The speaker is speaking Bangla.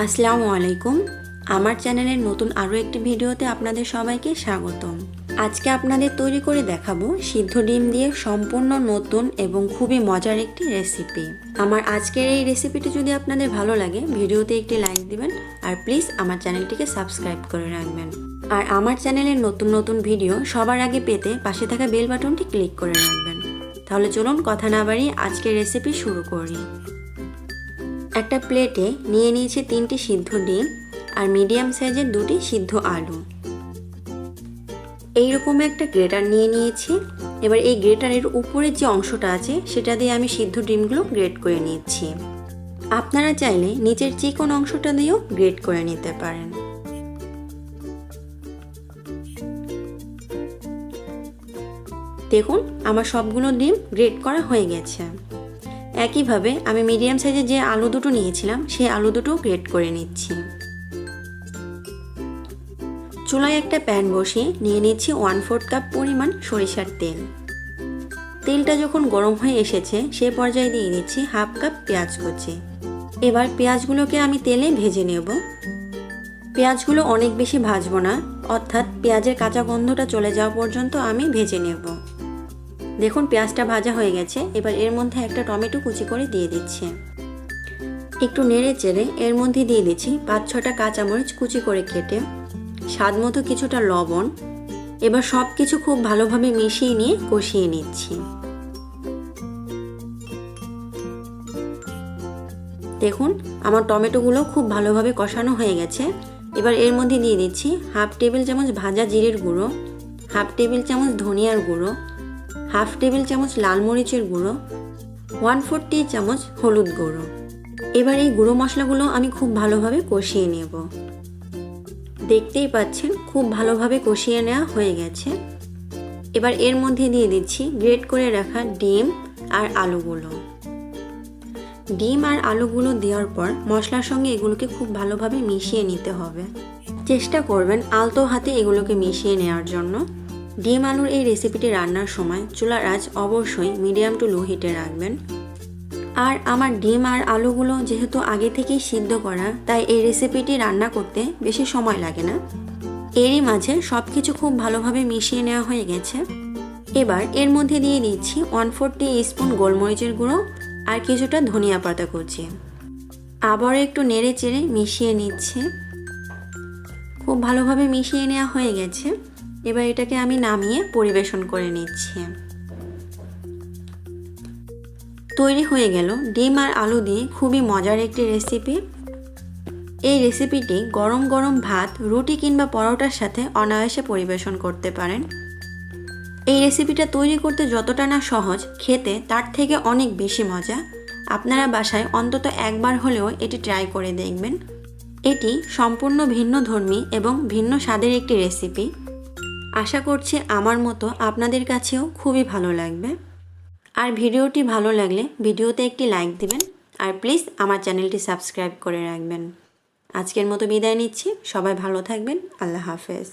আসসালামু আলাইকুম। আমার চ্যানেলের নতুন আরও একটি ভিডিওতে আপনাদের সবাইকে স্বাগতম। আজকে আপনাদের তৈরি করে দেখাবো সিদ্ধ ডিম দিয়ে সম্পূর্ণ নতুন এবং খুবই মজার একটি রেসিপি। আমার আজকের এই রেসিপিটি যদি আপনাদের ভালো লাগে ভিডিওতে একটি লাইক দিবেন আর প্লিজ আমার চ্যানেলটিকে সাবস্ক্রাইব করে রাখবেন। আর আমার চ্যানেলের নতুন নতুন ভিডিও সবার আগে পেতে পাশে থাকা বেল বাটনটি ক্লিক করে রাখবেন। তাহলে চলুন কথা না বাড়িয়ে আজকের রেসিপি শুরু করি। একটা প্লেটে নিয়ে নিয়েছি 3টি সিদ্ধ ডিম আর মিডিয়াম সাইজের 2টি সিদ্ধ আলু। এইরকম একটা গ্রেটার নিয়ে নিয়েছি। এবার এই গ্রেটারের উপরের যে অংশটা আছে সেটা দিয়ে আমি সিদ্ধ ডিমগুলো গ্রেট করে নিচ্ছি। আপনারা চাইলে নিচের চিকন অংশটা দিয়েও গ্রেট করে নিতে পারেন। দেখুন আমার সবগুলো ডিম গ্রেট করা হয়ে গেছে। একইভাবে আমি মিডিয়াম সাইজের যে আলু দুটো নিয়েছিলাম সেই আলু দুটো গ্রেট করে নিচ্ছি। চুলায় একটা প্যান বসিয়ে নিয়ে নিচ্ছি 1/4 কাপ পরিমাণ সরিষার তেল। তেলটা যখন গরম হয়ে এসেছে সে পর্যায়ে দিয়ে দিচ্ছি 1/2 কাপ পেঁয়াজ কুচি। এবার পেঁয়াজগুলোকে আমি তেলে ভেজে নেব। পেঁয়াজগুলো অনেক বেশি ভাজবো না, অর্থাৎ পেঁয়াজের কাঁচা গন্ধটা চলে যাওয়া পর্যন্ত আমি ভেজে নেব। দেখুন পেঁয়াজটা ভাজা হয়ে গেছে। এবার এর মধ্যে একটা টমেটো কুচি করে দিয়ে দিচ্ছি। একটু নেড়ে চেড়ে এর মধ্যে দিয়ে দিচ্ছি 5-6টা কাঁচামরিচ কুচি করে কেটে, স্বাদ মতো কিছুটা লবণ। এবার সব কিছু খুব ভালোভাবে মিশিয়ে নিয়ে কষিয়ে নিচ্ছি। দেখুন আমার টমেটোগুলো খুব ভালোভাবে কষানো হয়ে গেছে। এবার এর মধ্যে দিয়ে দিচ্ছি 1/2 টেবিল চামচ ভাজা জিরের গুঁড়ো, 1/2 টেবিল চামচ ধনিয়ার গুঁড়ো, 1/2 টেবিল চামচ লাল মরিচের গুঁড়ো, 1/4 টি চামচ হলুদ গুঁড়ো। এবার এই গুঁড়ো মশলাগুলো আমি খুব ভালোভাবে কষিয়ে নেব। দেখতেই পাচ্ছেন খুব ভালোভাবে কষিয়ে নেওয়া হয়ে গেছে। এবার এর মধ্যে দিয়ে দিচ্ছি গ্রেট করে রাখা ডিম আর আলুগুলো। ডিম আর আলুগুলো দেওয়ার পর মশলার সঙ্গে এগুলোকে খুব ভালোভাবে মিশিয়ে নিতে হবে। চেষ্টা করবেন আলতো হাতে এগুলোকে মিশিয়ে নেওয়ার জন্য। ডিম আলুর এই রেসিপিটি রান্নার সময় চুলার আঁচ অবশ্যই মিডিয়াম টু লো হিটে রাখবেন। আর আমার ডিম আর আলুগুলো যেহেতু আগে থেকেই সিদ্ধ করা, তাই এই রেসিপিটি রান্না করতে বেশি সময় লাগে না। এরই মাঝে সব কিছু খুব ভালোভাবে মিশিয়ে নেওয়া হয়ে গেছে। এবার এর মধ্যে দিয়ে দিচ্ছি 1/4 টিস্পুন গোলমরিচের গুঁড়ো আর কিছুটা ধনিয়া পাতা কুচি। আবার একটু নেড়ে চেড়ে মিশিয়ে নিচ্ছে। খুব ভালোভাবে মিশিয়ে নেওয়া হয়ে গেছে। এবার এটাকে আমি নামিয়ে পরিবেশন করে নিচ্ছি। তৈরি হয়ে গেল ডিম আর আলু দিয়ে খুবই মজার একটি রেসিপি। এই রেসিপিটি গরম গরম ভাত, রুটি কিংবা পরোটার সাথে অনায়াসে পরিবেশন করতে পারেন। এই রেসিপিটা তৈরি করতে যতটা না সহজ, খেতে তার থেকে অনেক বেশি মজা। আপনারা বাসায় অন্তত একবার হলেও এটি ট্রাই করে দেখবেন। এটি সম্পূর্ণ ভিন্নধর্মী এবং ভিন্ন স্বাদের একটি রেসিপি। আশা করছি আমার মতো আপনাদের কাছেও খুবই ভালো লাগবে। আর ভিডিওটি ভালো লাগলে ভিডিওতে একটি লাইক দিবেন আর প্লিজ আমার চ্যানেলটি সাবস্ক্রাইব করে রাখবেন। আজকের মতো বিদায় নিচ্ছি। সবাই ভালো থাকবেন। আল্লাহ হাফেজ।